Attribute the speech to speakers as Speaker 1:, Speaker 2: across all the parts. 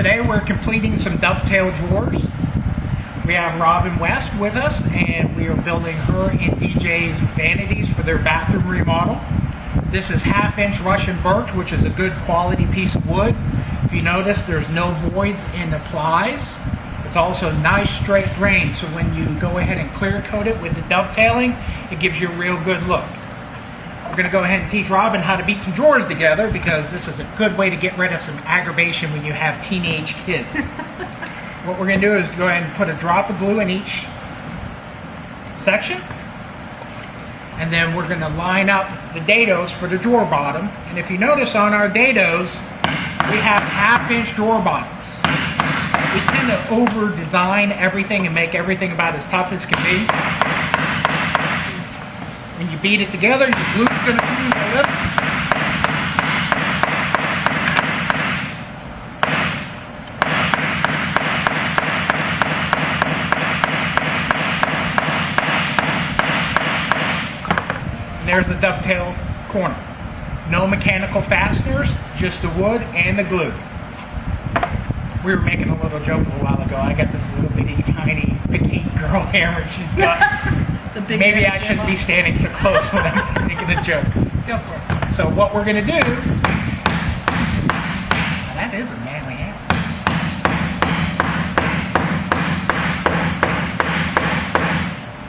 Speaker 1: Today we're completing some dovetail drawers. We have Robin West with us, and we are building her and DJ's vanities for their bathroom remodel. This is 1/2-inch Russian birch, which is a good quality piece of wood. If you notice, there's no voids in the plies. It's also nice straight grain, so when you go ahead and clear coat it with the dovetailing, it gives you a real good look. We're going to go ahead and teach Robin how to beat some drawers together, because this is a good way to get rid of some aggravation when you have teenage kids. What we're going to do is go ahead and put a drop of glue in each section, and then we're going to line up the dados for the drawer bottom. And if you notice on our dados, we have 1/2-inch drawer bottoms. We tend to over design everything and make everything about as tough as can be. When you beat it together, your glue's going to fuse a little. And there's the dovetail corner. No mechanical fasteners, just the wood and the glue. We were making a little joke a little while ago. I got this little bitty tiny petite girl hammer she's got. Maybe I shouldn't be standing so close when I'm making a joke.
Speaker 2: Go for it.
Speaker 1: So what we're going to do, that is a manly hammer.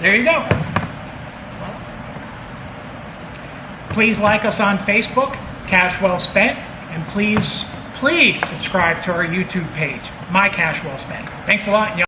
Speaker 1: There you go. Please like us on Facebook, Cash Well Spent, and please subscribe to our YouTube page, My Cash Well Spent. Thanks a lot.